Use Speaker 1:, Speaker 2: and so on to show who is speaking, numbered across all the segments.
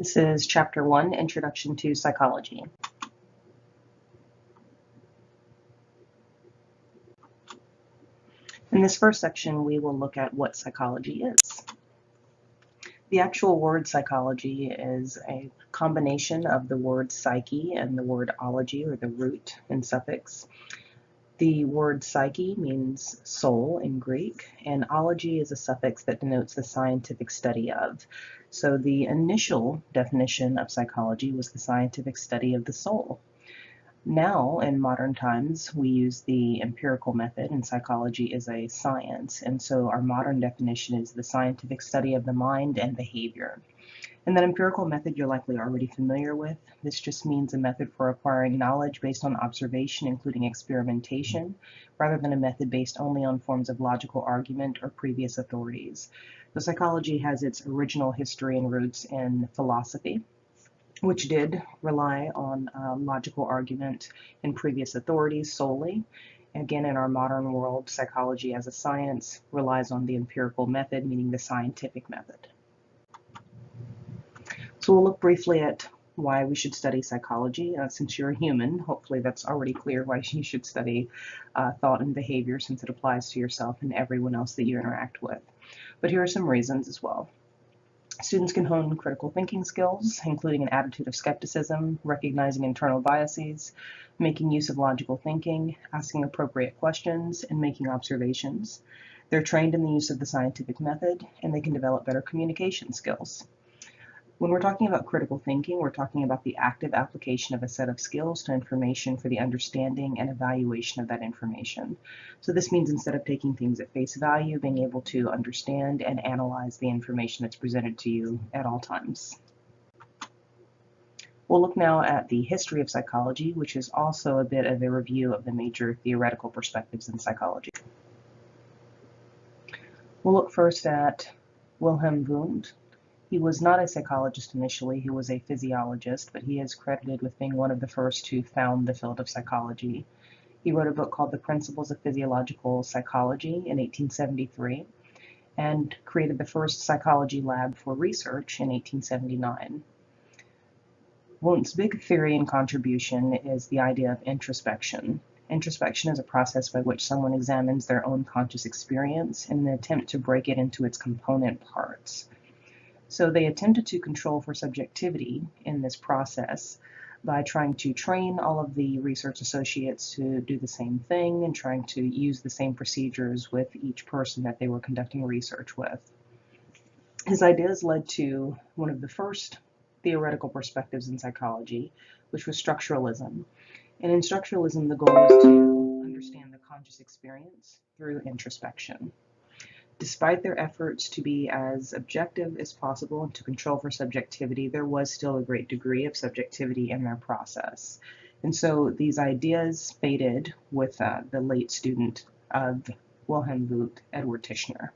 Speaker 1: This is Chapter 1, Introduction to Psychology. In this first section, we will look at what psychology is. The actual word psychology is a combination of the word psyche and the word ology, or the root and suffix. The word psyche means soul in Greek, and ology is a suffix that denotes the scientific study of. So the initial definition of psychology was the scientific study of the soul. Now, in modern times, we use the empirical method, and psychology is a science, and so our modern definition is the scientific study of the mind and behavior. And that empirical method you're likely already familiar with. This just means a method for acquiring knowledge based on observation, including experimentation, rather than a method based only on forms of logical argument or previous authorities. So psychology has its original history and roots in philosophy, which did rely on logical argument and previous authorities solely. Again, in our modern world, psychology as a science relies on the empirical method, meaning the scientific method. So we'll look briefly at why we should study psychology. Since you're a human, hopefully that's already clear why you should study thought and behavior, since it applies to yourself and everyone else that you interact with. But here are some reasons as well. Students can hone critical thinking skills, including an attitude of skepticism, recognizing internal biases, making use of logical thinking, asking appropriate questions, and making observations. They're trained in the use of the scientific method, and they can develop better communication skills. When we're talking about critical thinking, we're talking about the active application of a set of skills to information for the understanding and evaluation of that information. So this means instead of taking things at face value, being able to understand and analyze the information that's presented to you at all times. We'll look now at the history of psychology, which is also a bit of a review of the major theoretical perspectives in psychology. We'll look first at Wilhelm Wundt. He was not a psychologist initially, he was a physiologist, but he is credited with being one of the first to found the field of psychology. He wrote a book called The Principles of Physiological Psychology in 1873 and created the first psychology lab for research in 1879. Wundt's big theory and contribution is the idea of introspection. Introspection is a process by which someone examines their own conscious experience in an attempt to break it into its component parts. So they attempted to control for subjectivity in this process by trying to train all of the research associates to do the same thing and trying to use the same procedures with each person that they were conducting research with. His ideas led to one of the first theoretical perspectives in psychology, which was structuralism. And in structuralism, the goal was to understand the conscious experience through introspection. Despite their efforts to be as objective as possible and to control for subjectivity, there was still a great degree of subjectivity in their process. And so these ideas faded with the late student of Wilhelm Wundt, Edward Titchener.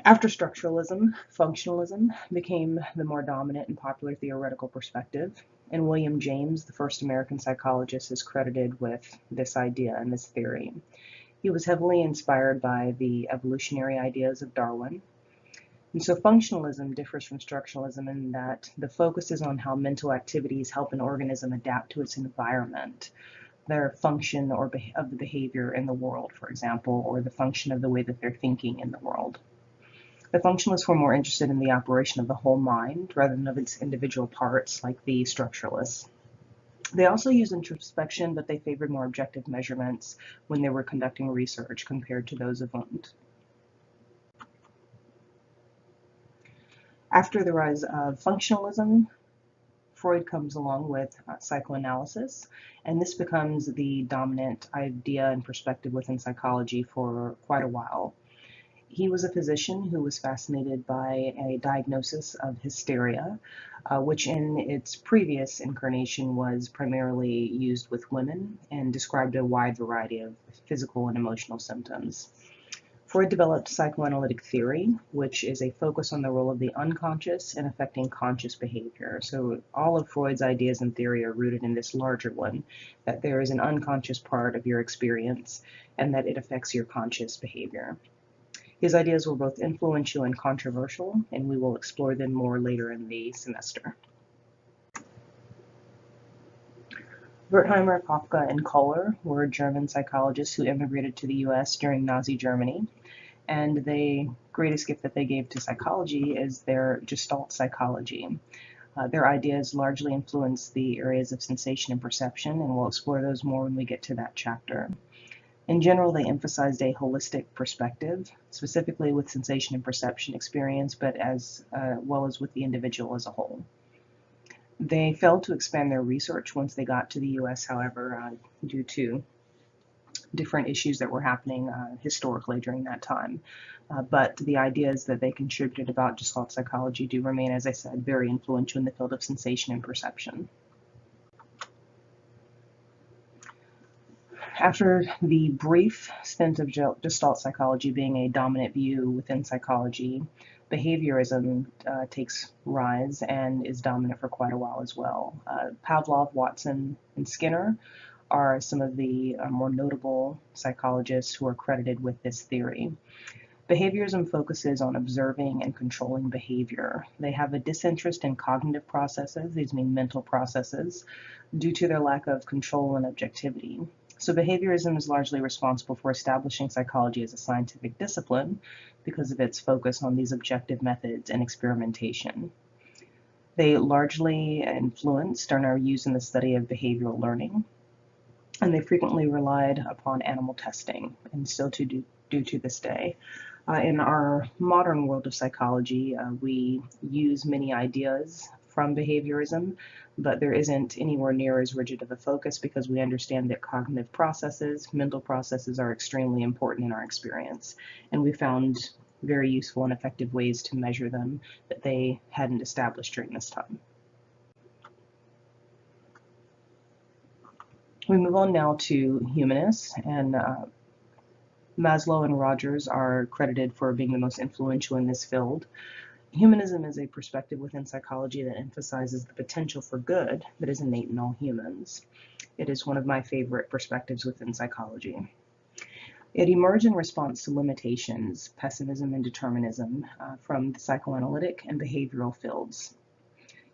Speaker 1: After structuralism, functionalism became the more dominant and popular theoretical perspective, and William James, the first American psychologist, is credited with this idea and this theory. He was heavily inspired by the evolutionary ideas of Darwin. And so functionalism differs from structuralism in that the focus is on how mental activities help an organism adapt to its environment, their function or of the behavior in the world, for example, or the function of the way that they're thinking in the world. The functionalists were more interested in the operation of the whole mind rather than of its individual parts, like the structuralists. They also used introspection, but they favored more objective measurements when they were conducting research compared to those of Wundt. After the rise of functionalism, Freud comes along with psychoanalysis, and this becomes the dominant idea and perspective within psychology for quite a while. He was a physician who was fascinated by a diagnosis of hysteria, which in its previous incarnation was primarily used with women and described a wide variety of physical and emotional symptoms. Freud developed psychoanalytic theory, which is a focus on the role of the unconscious in affecting conscious behavior. So all of Freud's ideas and theory are rooted in this larger one, that there is an unconscious part of your experience and that it affects your conscious behavior. His ideas were both influential and controversial, and we will explore them more later in the semester. Wertheimer, Kafka, and Kohler were German psychologists who immigrated to the US during Nazi Germany, and the greatest gift that they gave to psychology is their Gestalt psychology. Their ideas largely influence the areas of sensation and perception, and we'll explore those more when we get to that chapter. In general, they emphasized a holistic perspective, specifically with sensation and perception experience, but as well as with the individual as a whole. They failed to expand their research once they got to the US, however, due to different issues that were happening historically during that time. But the ideas that they contributed about Gestalt psychology do remain, as I said, very influential in the field of sensation and perception. After the brief stint of Gestalt psychology being a dominant view within psychology, behaviorism takes rise and is dominant for quite a while as well. Pavlov, Watson, and Skinner are some of the more notable psychologists who are credited with this theory. Behaviorism focuses on observing and controlling behavior. They have a disinterest in cognitive processes, these mean mental processes, due to their lack of control and objectivity. So behaviorism is largely responsible for establishing psychology as a scientific discipline because of its focus on these objective methods and experimentation. They largely influenced and are used in the study of behavioral learning, and they frequently relied upon animal testing, and still do to this day. In our modern world of psychology, we use many ideas from behaviorism, but there isn't anywhere near as rigid of a focus because we understand that cognitive processes, mental processes are extremely important in our experience, and we found very useful and effective ways to measure them that they hadn't established during this time. We move on now to humanists, and Maslow and Rogers are credited for being the most influential in this field. Humanism is a perspective within psychology that emphasizes the potential for good that is innate in all humans. It is one of my favorite perspectives within psychology. It emerged in response to limitations, pessimism and determinism from the psychoanalytic and behavioral fields.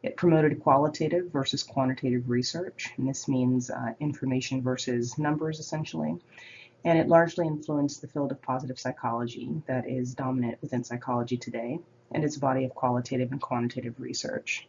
Speaker 1: It promoted qualitative versus quantitative research, and this means information versus numbers essentially. And it largely influenced the field of positive psychology that is dominant within psychology today, and its body of qualitative and quantitative research.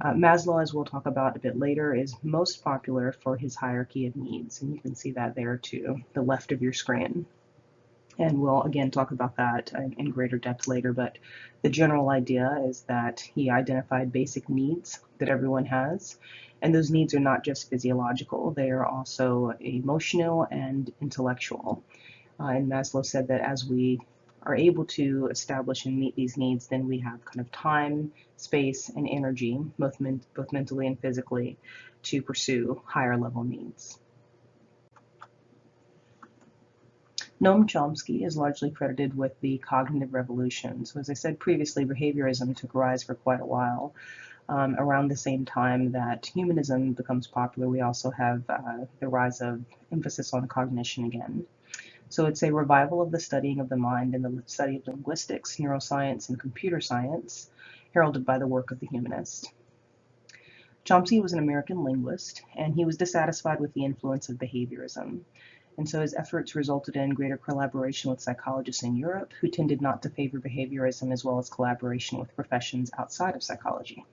Speaker 1: Maslow, as we'll talk about a bit later, is most popular for his hierarchy of needs, and you can see that there to the left of your screen. And we'll again talk about that in greater depth later, but the general idea is that he identified basic needs that everyone has, and those needs are not just physiological, they are also emotional and intellectual. And Maslow said that as we are able to establish and meet these needs, then we have kind of time, space, and energy, both mentally and physically, to pursue higher level needs. Noam Chomsky is largely credited with the cognitive revolution. So as I said previously, behaviorism took rise for quite a while. Around the same time that humanism becomes popular, we also have the rise of emphasis on cognition again. So it's a revival of the studying of the mind and the study of linguistics, neuroscience, and computer science, heralded by the work of the humanist. Chomsky was an American linguist, and he was dissatisfied with the influence of behaviorism. And so his efforts resulted in greater collaboration with psychologists in Europe who tended not to favor behaviorism, as well as collaboration with professions outside of psychology.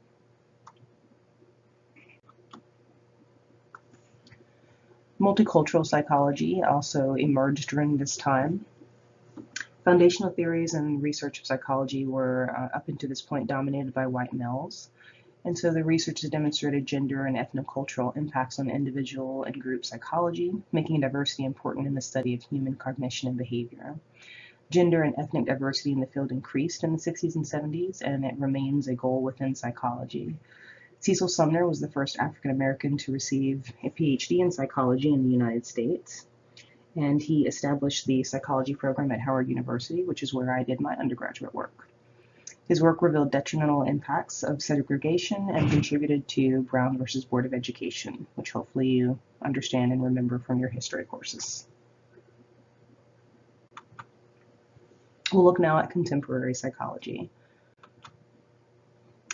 Speaker 1: Multicultural psychology also emerged during this time. Foundational theories and research of psychology were up until this point dominated by white males. And so the research has demonstrated gender and ethnocultural impacts on individual and group psychology, making diversity important in the study of human cognition and behavior. Gender and ethnic diversity in the field increased in the 60s and 70s, and it remains a goal within psychology. Cecil Sumner was the first African American to receive a PhD in psychology in the United States, and he established the psychology program at Howard University, which is where I did my undergraduate work. His work revealed detrimental impacts of segregation and contributed to Brown versus Board of Education, which hopefully you understand and remember from your history courses. We'll look now at contemporary psychology.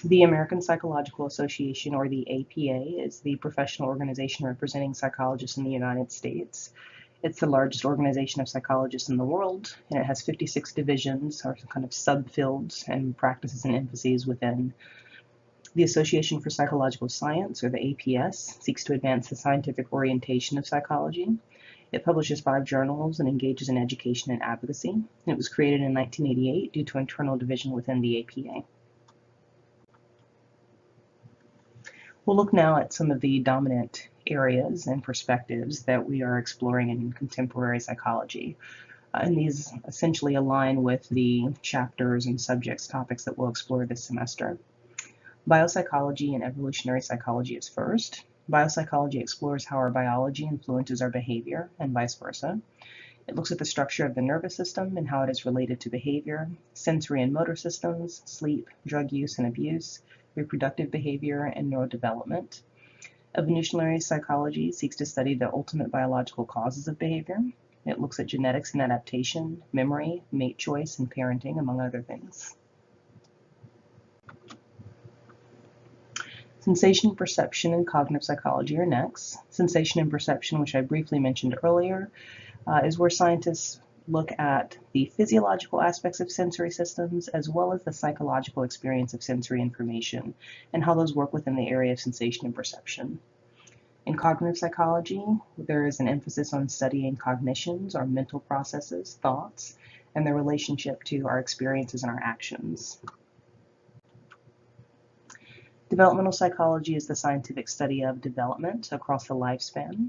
Speaker 1: The American Psychological Association, or the APA, is the professional organization representing psychologists in the United States. It's the largest organization of psychologists in the world, and it has 56 divisions, or kind of subfields, and practices and emphases within. The Association for Psychological Science, or the APS, seeks to advance the scientific orientation of psychology. It publishes 5 journals and engages in education and advocacy. It was created in 1988 due to internal division within the APA. We'll look now at some of the dominant areas and perspectives that we are exploring in contemporary psychology. And these essentially align with the chapters and subjects, topics that we'll explore this semester. Biopsychology and evolutionary psychology is first. Biopsychology explores how our biology influences our behavior and vice versa. It looks at the structure of the nervous system and how it is related to behavior, sensory and motor systems, sleep, drug use and abuse, reproductive behavior, and neurodevelopment. Evolutionary psychology seeks to study the ultimate biological causes of behavior. It looks at genetics and adaptation, memory, mate choice, and parenting, among other things. Sensation, perception, and cognitive psychology are next. Sensation and perception, which I briefly mentioned earlier, is where scientists look at the physiological aspects of sensory systems as well as the psychological experience of sensory information and how those work within the area of sensation and perception. In cognitive psychology, there is an emphasis on studying cognitions, or mental processes, thoughts, and their relationship to our experiences and our actions. Developmental psychology is the scientific study of development across the lifespan.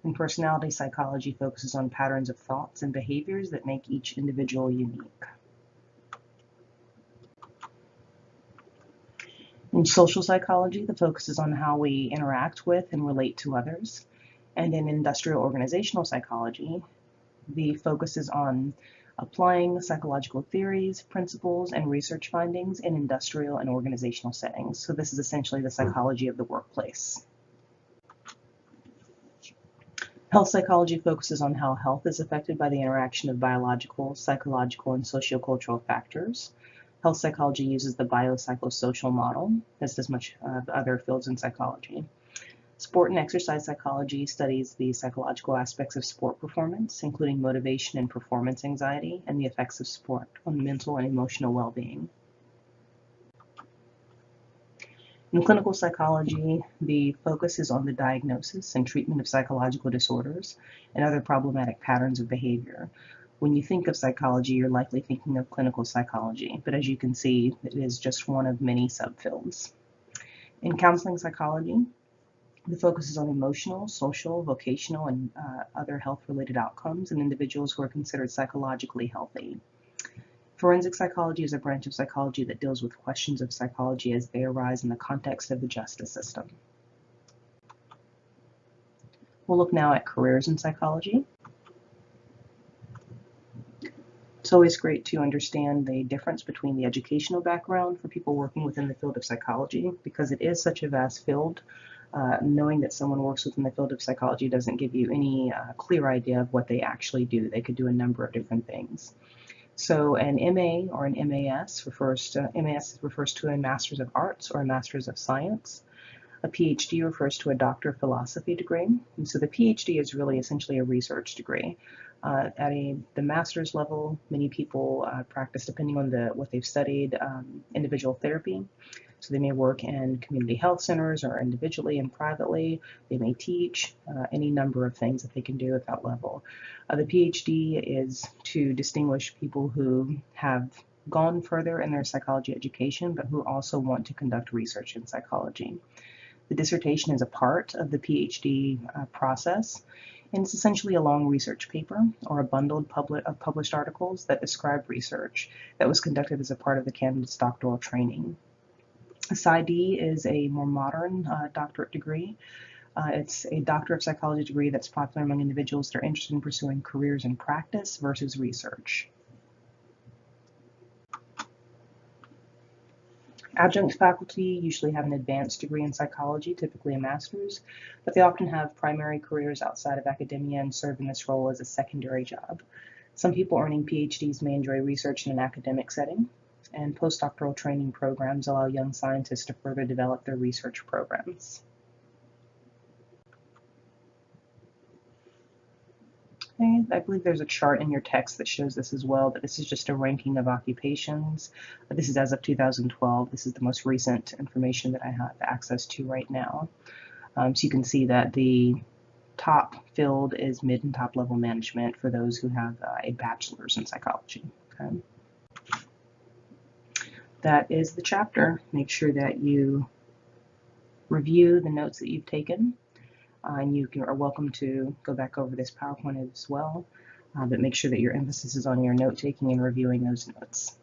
Speaker 1: And personality psychology focuses on patterns of thoughts and behaviors that make each individual unique. In social psychology, the focus is on how we interact with and relate to others. And in industrial organizational psychology, the focus is on applying psychological theories, principles, and research findings in industrial and organizational settings. So this is essentially the psychology of the workplace. Health psychology focuses on how health is affected by the interaction of biological, psychological, and sociocultural factors. Health psychology uses the biopsychosocial model, as does much of other fields in psychology. Sport and exercise psychology studies the psychological aspects of sport performance, including motivation and performance anxiety, and the effects of sport on mental and emotional well-being. In clinical psychology, the focus is on the diagnosis and treatment of psychological disorders and other problematic patterns of behavior. When you think of psychology, you're likely thinking of clinical psychology, but as you can see, it is just one of many subfields. In counseling psychology, the focus is on emotional, social, vocational, and other health-related outcomes in individuals who are considered psychologically healthy. Forensic psychology is a branch of psychology that deals with questions of psychology as they arise in the context of the justice system. We'll look now at careers in psychology. It's always great to understand the difference between the educational background for people working within the field of psychology, because it is such a vast field. Knowing that someone works within the field of psychology doesn't give you any clear idea of what they actually do. They could do a number of different things. So an MA or an MAS refers to a Master's of Arts or a Master's of Science. A PhD refers to a Doctor of Philosophy degree. And so the PhD is really essentially a research degree. At the master's level, many people practice, depending on what they've studied, individual therapy. So they may work in community health centers or individually and privately. They may teach, any number of things that they can do at that level. The PhD is to distinguish people who have gone further in their psychology education, but who also want to conduct research in psychology. The dissertation is a part of the PhD process, and it's essentially a long research paper or a bundle of published articles that describe research that was conducted as a part of the candidate's doctoral training. A PsyD is a more modern doctorate degree. It's a Doctor of Psychology degree that's popular among individuals that are interested in pursuing careers in practice versus research. Adjunct faculty usually have an advanced degree in psychology, typically a master's, but they often have primary careers outside of academia and serve in this role as a secondary job. Some people earning PhDs may enjoy research in an academic setting, and postdoctoral training programs allow young scientists to further develop their research programs. Okay, I believe there's a chart in your text that shows this as well, but this is just a ranking of occupations. This is as of 2012. This is the most recent information that I have access to right now. So you can see that the top field is mid and top level management for those who have a bachelor's in psychology. Okay. That is the chapter. Make sure that you review the notes that you've taken. And you are welcome to go back over this PowerPoint as well, but make sure that your emphasis is on your note taking and reviewing those notes.